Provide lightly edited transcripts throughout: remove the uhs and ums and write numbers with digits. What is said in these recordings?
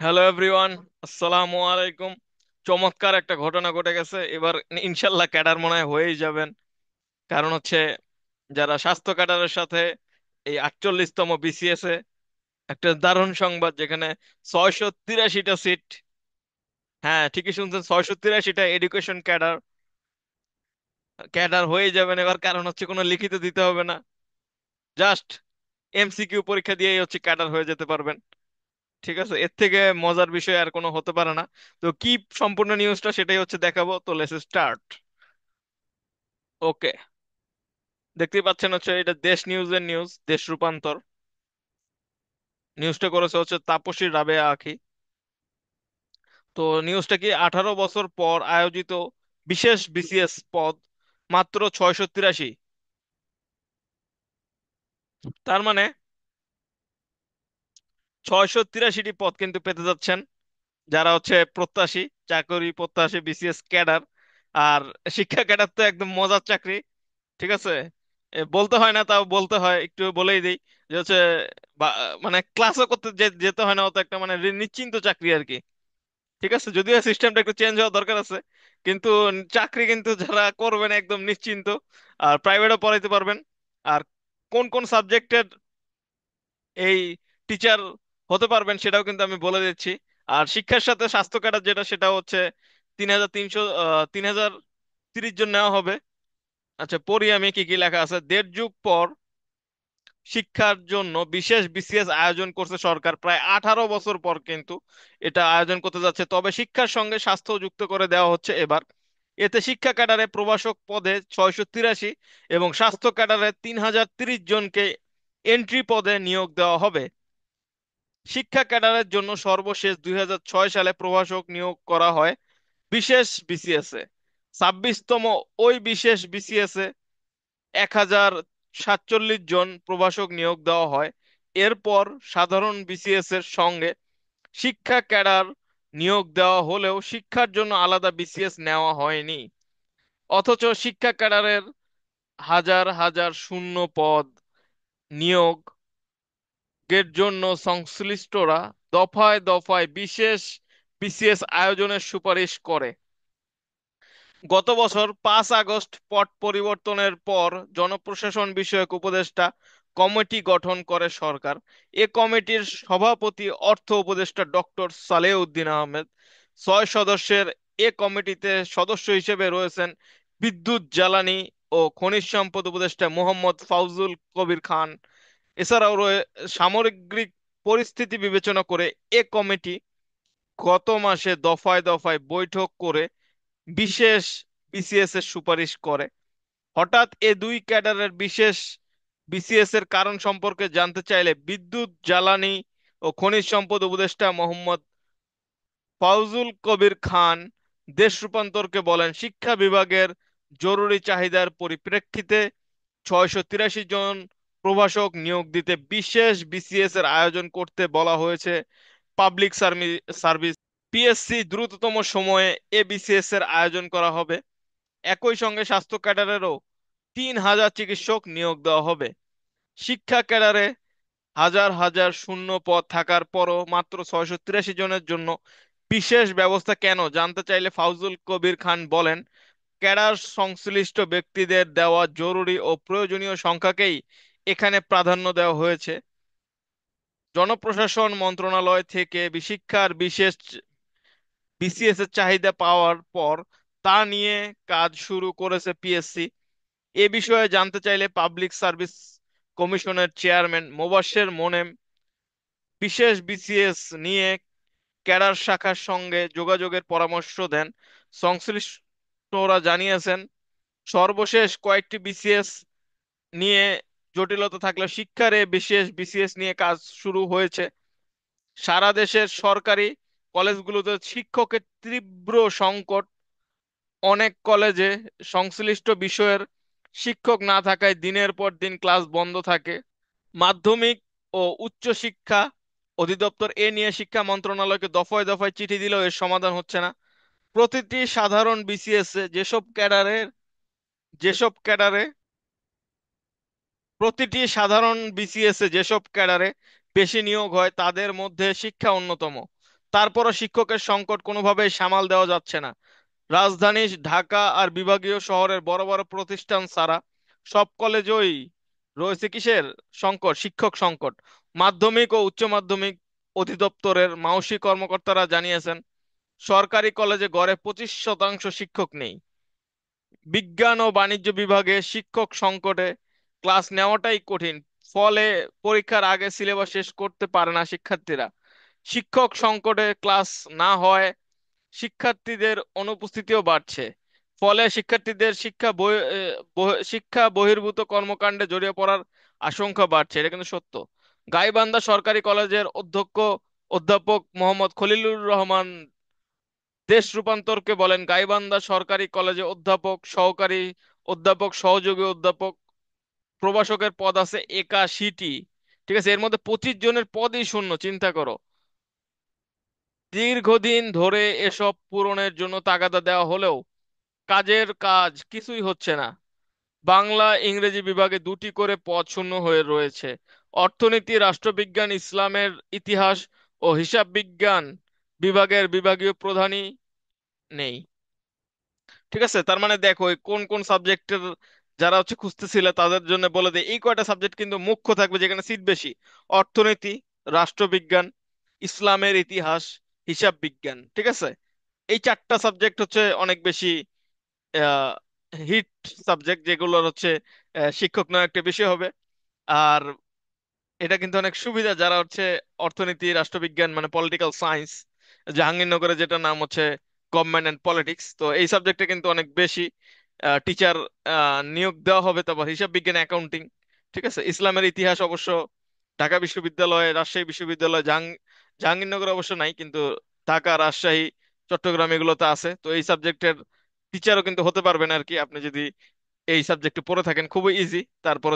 Hello everyone, আসসালামু আলাইকুম। চমৎকার একটা ঘটনা ঘটে গেছে এবার। ইনশাল্লাহ ক্যাডার মনে হয় হয়েই যাবেন। কারণ হচ্ছে যারা স্বাস্থ্য ক্যাডারের সাথে এই 48তম বিসিএস এ একটা দারুণ সংবাদ, যেখানে 683টা সিট। হ্যাঁ, ঠিকই শুনছেন, 683টা এডুকেশন ক্যাডার ক্যাডার হয়ে যাবেন এবার। কারণ হচ্ছে কোনো লিখিত দিতে হবে না, জাস্ট এমসিকিউ পরীক্ষা দিয়েই হচ্ছে ক্যাডার হয়ে যেতে পারবেন। ঠিক আছে, এর থেকে মজার বিষয় আর কোনো হতে পারে না। তো কি সম্পূর্ণ নিউজটা সেটাই হচ্ছে দেখাবো, তো লেটস স্টার্ট। ওকে, দেখতেই পাচ্ছেন হচ্ছে এটা দেশ নিউজের নিউজ, দেশ রূপান্তর। নিউজটা করেছে হচ্ছে তাপসী রাবেয়া আখি। তো নিউজটা কি, 18 বছর পর আয়োজিত বিশেষ বিসিএস পদ মাত্র 683। তার মানে 683টি পদ কিন্তু পেতে যাচ্ছেন যারা হচ্ছে প্রত্যাশী, চাকরি প্রত্যাশী বিসিএস ক্যাডার। আর শিক্ষা ক্যাডার তো একদম মজার চাকরি। ঠিক আছে, বলতে হয় না, তাও বলতে হয়, একটু বলেই দিই যে হচ্ছে মানে ক্লাসও করতে যেতে হয় না, অত একটা মানে নিশ্চিন্ত চাকরি আর কি। ঠিক আছে, যদিও সিস্টেমটা একটু চেঞ্জ হওয়া দরকার আছে, কিন্তু চাকরি কিন্তু যারা করবেন একদম নিশ্চিন্ত। আর প্রাইভেটও পড়াইতে পারবেন। আর কোন কোন সাবজেক্টের এই টিচার হতে পারবেন সেটাও কিন্তু আমি বলে দিচ্ছি। আর শিক্ষার সাথে স্বাস্থ্য ক্যাডার যেটা, সেটা হচ্ছে 3300, 3030 জন নেওয়া হবে। আচ্ছা, পড়ি আমি কি কি লেখা আছে। দেড় যুগ পর শিক্ষার জন্য বিশেষ বিসিএস আয়োজন করছে সরকার, প্রায় 18 বছর পর কিন্তু এটা আয়োজন করতে যাচ্ছে। তবে শিক্ষার সঙ্গে স্বাস্থ্য যুক্ত করে দেওয়া হচ্ছে এবার। এতে শিক্ষা ক্যাডারে প্রভাষক পদে 683 এবং স্বাস্থ্য ক্যাডারে 3030 জনকে এন্ট্রি পদে নিয়োগ দেওয়া হবে। শিক্ষা ক্যাডারের জন্য সর্বশেষ 2006 সালে প্রভাষক নিয়োগ করা হয় বিশেষ বিসিএস এ। 26তম ওই বিশেষ বিসিএস 1047 জন প্রভাষক নিয়োগ দেওয়া হয়। এরপর সাধারণ বিসিএস এর সঙ্গে শিক্ষা ক্যাডার নিয়োগ দেওয়া হলেও শিক্ষার জন্য আলাদা বিসিএস নেওয়া হয়নি। অথচ শিক্ষা ক্যাডারের হাজার হাজার শূন্য পদ নিয়োগের জন্য সংশ্লিষ্টরা দফায় দফায় বিশেষ বিসিএস আয়োজনের সুপারিশ করে। গত বছর 5 আগস্ট পট পরিবর্তনের পর জনপ্রশাসন বিষয়ক উপদেষ্টা কমিটি গঠন করে সরকার। এ কমিটির সভাপতি অর্থ উপদেষ্টা ডক্টর সালেহ উদ্দিন আহমেদ। 6 সদস্যের এ কমিটিতে সদস্য হিসেবে রয়েছেন বিদ্যুৎ জ্বালানি ও খনিজ সম্পদ উপদেষ্টা মোহাম্মদ ফাউজুল কবির খান। এছাড়াও সামগ্রিক পরিস্থিতি বিবেচনা করে এ কমিটি গত মাসে দফায় দফায় বৈঠক করে বিশেষ বিসিএস এর সুপারিশ করে। হঠাৎ এ দুই ক্যাডারের বিশেষ বিসিএস এর কারণ সম্পর্কে জানতে চাইলে বিদ্যুৎ জ্বালানি ও খনিজ সম্পদ উপদেষ্টা মোহাম্মদ ফাউজুল কবির খান দেশ রূপান্তরকে বলেন, শিক্ষা বিভাগের জরুরি চাহিদার পরিপ্রেক্ষিতে 683 জন প্রভাষক নিয়োগ দিতে বিশেষ বিসিএস এর আয়োজন করতে বলা হয়েছে পাবলিক সার্ভিস পিএসসি। দ্রুততম সময়ে এ বিসিএস এর আয়োজন করা হবে। একই সঙ্গে স্বাস্থ্য ক্যাডারেরও 3000 চিকিৎসক নিয়োগ দেওয়া হবে। শিক্ষা ক্যাডারে হাজার হাজার শূন্য পদ থাকার পরও মাত্র 683 জনের জন্য বিশেষ ব্যবস্থা কেন জানতে চাইলে ফাউজুল কবির খান বলেন, ক্যাডার সংশ্লিষ্ট ব্যক্তিদের দেওয়া জরুরি ও প্রয়োজনীয় সংখ্যাকেই এখানে প্রাধান্য দেওয়া হয়েছে। জনপ্রশাসন মন্ত্রণালয় থেকে শিক্ষার বিশেষ বিসিএস এর চাহিদা পাওয়ার পর তা নিয়ে কাজ শুরু করেছে পিএসসি। এ বিষয়ে জানতে চাইলে পাবলিক সার্ভিস কমিশনের চেয়ারম্যান মোবাশ্বের মোনেম বিশেষ বিসিএস নিয়ে ক্যাডার শাখার সঙ্গে যোগাযোগের পরামর্শ দেন। সংশ্লিষ্টরা জানিয়েছেন, সর্বশেষ কয়েকটি বিসিএস নিয়ে জটিলতা থাকলেও শিক্ষার এ বিশেষ বিসিএস নিয়ে কাজ শুরু হয়েছে। সারা দেশের সরকারি কলেজগুলোতে শিক্ষকের তীব্র সংকট। অনেক কলেজে সংশ্লিষ্ট বিষয়ের শিক্ষক না থাকায় দিনের পর দিন ক্লাস বন্ধ থাকে। মাধ্যমিক ও উচ্চ শিক্ষা অধিদপ্তর এ নিয়ে শিক্ষা মন্ত্রণালয়কে দফায় দফায় চিঠি দিলেও এর সমাধান হচ্ছে না। প্রতিটি সাধারণ বিসিএস এ যেসব ক্যাডারে প্রতিটি সাধারণ বিসিএস এ যেসব ক্যাডারে বেশি নিয়োগ হয় তাদের মধ্যে শিক্ষা অন্যতম। তারপরও শিক্ষকের সংকট কোনোভাবেই সামাল দেওয়া যাচ্ছে না। রাজধানী ঢাকা আর বিভাগীয় শহরের বড় বড় প্রতিষ্ঠান ছাড়া সব কলেজই রয়েছে কিসের সংকট? শিক্ষক সংকট। মাধ্যমিক ও উচ্চ মাধ্যমিক অধিদপ্তরের মাওসী কর্মকর্তারা জানিয়েছেন, সরকারি কলেজে গড়ে 25% শিক্ষক নেই। বিজ্ঞান ও বাণিজ্য বিভাগে শিক্ষক সংকটে ক্লাস নেওয়াটাই কঠিন। ফলে পরীক্ষার আগে সিলেবাস শেষ করতে পারে না শিক্ষার্থীরা। শিক্ষক সংকটে ক্লাস না হয়, শিক্ষার্থীদের অনুপস্থিতিও বাড়ছে। ফলে শিক্ষার্থীদের শিক্ষা বহির্ভূত কর্মকাণ্ডে জড়িয়ে পড়ার আশঙ্কা বাড়ছে। এটা কিন্তু সত্য। গাইবান্ধা সরকারি কলেজের অধ্যাপক মোহাম্মদ খলিলুর রহমান দেশ রূপান্তরকে বলেন, গাইবান্ধা সরকারি কলেজে অধ্যাপক, সহকারী অধ্যাপক, সহযোগী অধ্যাপক, প্রভাষকের পদ আছে 81টি। ঠিক আছে, এর মধ্যে 25 জনের পদই শূন্য। চিন্তা করো। দীর্ঘদিন ধরে এসব পূরণের জন্য তাগাদা দেওয়া হলেও কাজ কিছুই হচ্ছে না। বাংলা ইংরেজি বিভাগে 2টি করে পদ শূন্য হয়ে রয়েছে। অর্থনীতি, রাষ্ট্রবিজ্ঞান, ইসলামের ইতিহাস ও হিসাব বিজ্ঞান বিভাগের বিভাগীয় প্রধানই নেই। ঠিক আছে, তার মানে দেখো এই কোন কোন সাবজেক্টের যারা খুঁজতেছিল তাদের জন্য বলে দেয়, এই কয়টা সাবজেক্ট কিন্তু মুখ্য থাকবে যেখানে সিট বেশি: অর্থনীতি, রাষ্ট্রবিজ্ঞান, ইসলামের ইতিহাস, হিসাব বিজ্ঞান। ঠিক আছে, এই 4টা সাবজেক্ট অনেক বেশি হিট সাবজেক্ট, যেগুলোর শিক্ষক নয় একটা বিষয় হবে। আর এটা কিন্তু অনেক সুবিধা যারা অর্থনীতি, রাষ্ট্রবিজ্ঞান মানে পলিটিক্যাল সায়েন্স, জাহাঙ্গীরনগরে যেটা নাম গভর্নমেন্ট এন্ড পলিটিক্স, তো এই সাবজেক্টে কিন্তু অনেক বেশি টিচার নিয়োগ দেওয়া হবে। তারপর হিসাব বিজ্ঞান, অ্যাকাউন্টিং। ঠিক আছে, ইসলামের ইতিহাস অবশ্য ঢাকা বিশ্ববিদ্যালয়, রাজশাহী বিশ্ববিদ্যালয়, জাহাঙ্গীরনগর অবশ্য নাই, কিন্তু ঢাকা, রাজশাহী, চট্টগ্রাম এগুলোতে আছে। তো এই সাবজেক্টের টিচারও কিন্তু হতে পারবেন আর কি, আপনি যদি এই সাবজেক্টে পড়ে থাকেন, খুবই ইজি। তারপর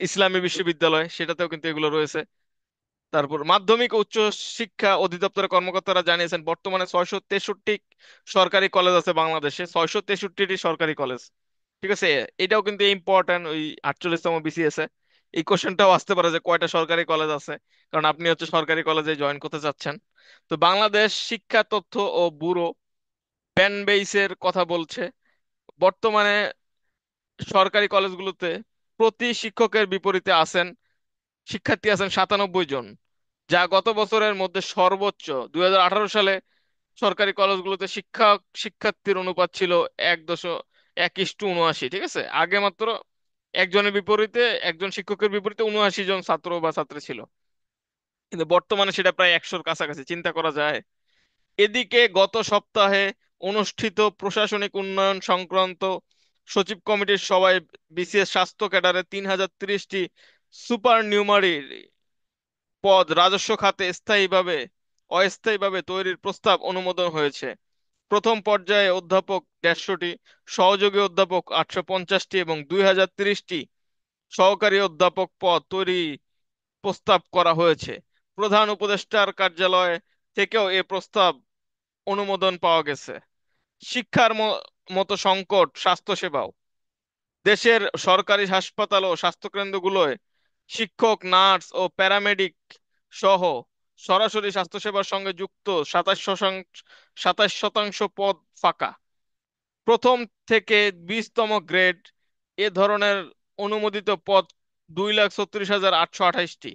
ইসলামী বিশ্ববিদ্যালয়, সেটাতেও কিন্তু এগুলো রয়েছে। তারপর মাধ্যমিক ও উচ্চ শিক্ষা অধিদপ্তরের কর্মকর্তারা জানিয়েছেন, বর্তমানে 663 সরকারি কলেজ আছে বাংলাদেশে। 663টি সরকারি কলেজ। ঠিক আছে, এটাও কিন্তু ইম্পর্টেন্ট। ওই 48তম বিসিএস এ এই কোশ্চেনটাও আসতে পারে যে কয়টা সরকারি কলেজ আছে, কারণ আপনি সরকারি কলেজে জয়েন করতে চাচ্ছেন। তো বাংলাদেশ শিক্ষা তথ্য ও ব্যুরো প্যানবেইসের কথা বলছে, বর্তমানে সরকারি কলেজগুলোতে প্রতি শিক্ষকের বিপরীতে শিক্ষার্থী আছেন 97 জন, যা গত বছরের মধ্যে সর্বোচ্চ। 2018 সালে সরকারি কলেজগুলোতে শিক্ষার্থীর অনুপাত ছিল 1:79। ঠিক আছে, আগে মাত্র একজন শিক্ষকের বিপরীতে 79 জন ছাত্র বা ছাত্রী ছিল, কিন্তু বর্তমানে সেটা প্রায় 100-র কাছাকাছি। চিন্তা করা যায়। এদিকে গত সপ্তাহে অনুষ্ঠিত প্রশাসনিক উন্নয়ন সংক্রান্ত সচিব কমিটির সভায় বিসিএস স্বাস্থ্য ক্যাডারে 3030টি সুপার নিউমারি পদ রাজস্ব খাতে অস্থায়ীভাবে তৈরির প্রস্তাব অনুমোদন হয়েছে। প্রথম পর্যায়ে অধ্যাপক 150টি, সহযোগী অধ্যাপক 850টি এবং 2030টি সহকারী অধ্যাপক পদ তৈরি প্রস্তাব করা হয়েছে। প্রধান উপদেষ্টার কার্যালয় থেকেও এ প্রস্তাব অনুমোদন পাওয়া গেছে। শিক্ষার মতো সংকট স্বাস্থ্যসেবাও। দেশের সরকারি হাসপাতাল ও স্বাস্থ্যকেন্দ্রগুলোয় শিক্ষক, নার্স ও প্যারামেডিক সহ সরাসরি স্বাস্থ্যসেবার সঙ্গে যুক্ত 27% পদ ফাঁকা। প্রথম থেকে 20তম গ্রেড এ ধরনের অনুমোদিত পদ 2,36,828টি।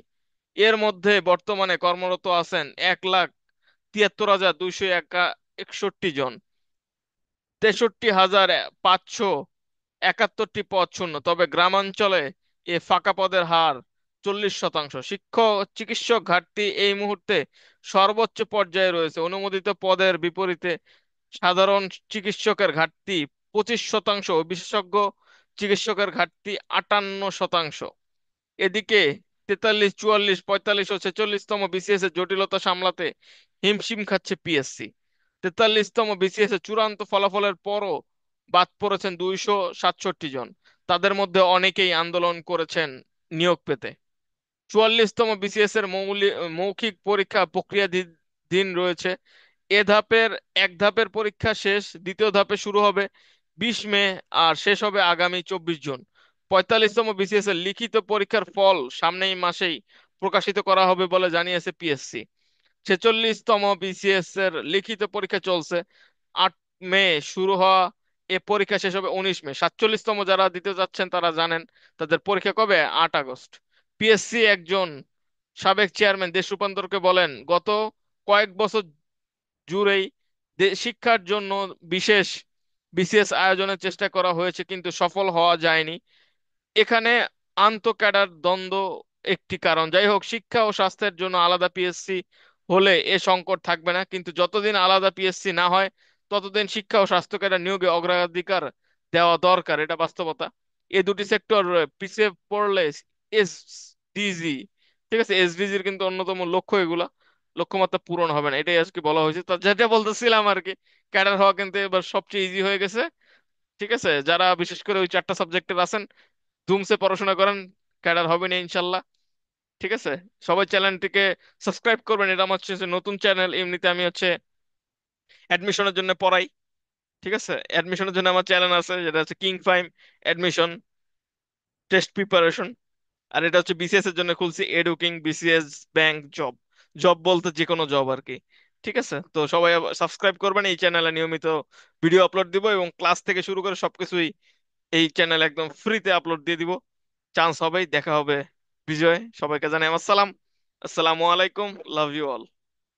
এর মধ্যে বর্তমানে কর্মরত আছেন 1,73,261 জন। 63,571টি পদ শূন্য। তবে গ্রামাঞ্চলে এ ফাঁকা পদের হার 40%। চিকিৎসক ঘাটতি এই মুহূর্তে সর্বোচ্চ পর্যায়ে রয়েছে। অনুমোদিত পদের বিপরীতে সাধারণ চিকিৎসকের ঘাটতি 25% ও বিশেষজ্ঞ চিকিৎসকের ঘাটতি 58%। এদিকে 43, 44, 45 ও 46তম বিসিএস এর জটিলতা সামলাতে হিমশিম খাচ্ছে পিএসসি। 43তম বিসিএস এর চূড়ান্ত ফলাফলের পরও বাদ পড়েছেন 267 জন। তাদের মধ্যে অনেকেই আন্দোলন করেছেন নিয়োগ পেতে। 44তম বিসিএস এর মৌখিক পরীক্ষা দিন রয়েছে। এক ধাপের পরীক্ষা শেষ, দ্বিতীয় ধাপে শুরু হবে 20 মে আর শেষ হবে আগামী 24 জুন। 45তম বিসিএস এর লিখিত পরীক্ষার ফল সামনেই মাসেই প্রকাশিত করা হবে বলে জানিয়েছে পিএসসি। ছেচল্লিশতম বিসিএস এর লিখিত পরীক্ষা চলছে। 8 মে শুরু হওয়া, এ পরীক্ষা শেষ হবে 19 মে। 47তম যারা দিতে যাচ্ছেন তারা জানেন তাদের পরীক্ষা কবে, 8 আগস্ট। পিএসসি একজন সাবেক চেয়ারম্যান দেশ রূপান্তরকে বলেন, গত কয়েক বছর জুড়েই শিক্ষার জন্য বিশেষ বিসিএস আয়োজনের চেষ্টা করা হয়েছে কিন্তু সফল হওয়া যায়নি। এখানে আন্তঃক্যাডার দ্বন্দ্ব একটি কারণ। যাই হোক, শিক্ষা ও স্বাস্থ্যের জন্য আলাদা পিএসসি হলে এ সংকট থাকবে না, কিন্তু যতদিন আলাদা পিএসসি না হয় ততদিন শিক্ষা ও স্বাস্থ্য ক্যাডার নিয়োগে অগ্রাধিকার দেওয়া দরকার, এটা বাস্তবতা। এই দুটি সেক্টর পিছিয়ে পড়লে এসডিজি, ঠিক আছে, এসডিজির কিন্তু অন্যতম লক্ষ্য এগুলা, লক্ষ্যমাত্রা পূরণ হবে না, এটাই আজকে বলা হয়েছে। তো যেটা বলতেছিলাম আর কি, ক্যাডার হওয়া কিন্তু এবার সবচেয়ে ইজি হয়ে গেছে। ঠিক আছে, যারা বিশেষ করে ওই 4টা সাবজেক্টের আছেন, ধুমসে পড়াশোনা করেন, ক্যাডার হবে না ইনশাল্লাহ। ঠিক আছে, সবাই চ্যানেলটিকে সাবস্ক্রাইব করবেন, এটা আমার হচ্ছে নতুন চ্যানেল। এমনিতে আমি হচ্ছে অ্যাডমিশনের জন্য পড়াই। ঠিক আছে, অ্যাডমিশনের জন্য আমার চ্যানেল আছে, যেটা হচ্ছে কিং ফাইম অ্যাডমিশন টেস্ট প্রিপারেশন। আর এটা হচ্ছে বিসিএস এর জন্য খুলছি, এডুকিং বিসিএস ব্যাংক জব। জব বলতে যে কোনো জব আর কি। ঠিক আছে, তো সবাই সাবস্ক্রাইব করবেন, এই চ্যানেলে নিয়মিত ভিডিও আপলোড দিব এবং ক্লাস থেকে শুরু করে সবকিছুই এই চ্যানেলে একদম ফ্রিতে আপলোড দিয়ে দিব। চান্স হবেই, দেখা হবে। বিজয়, সবাইকে জানাই আমার সালাম। আসসালামু আলাইকুম, লাভ ইউ অল।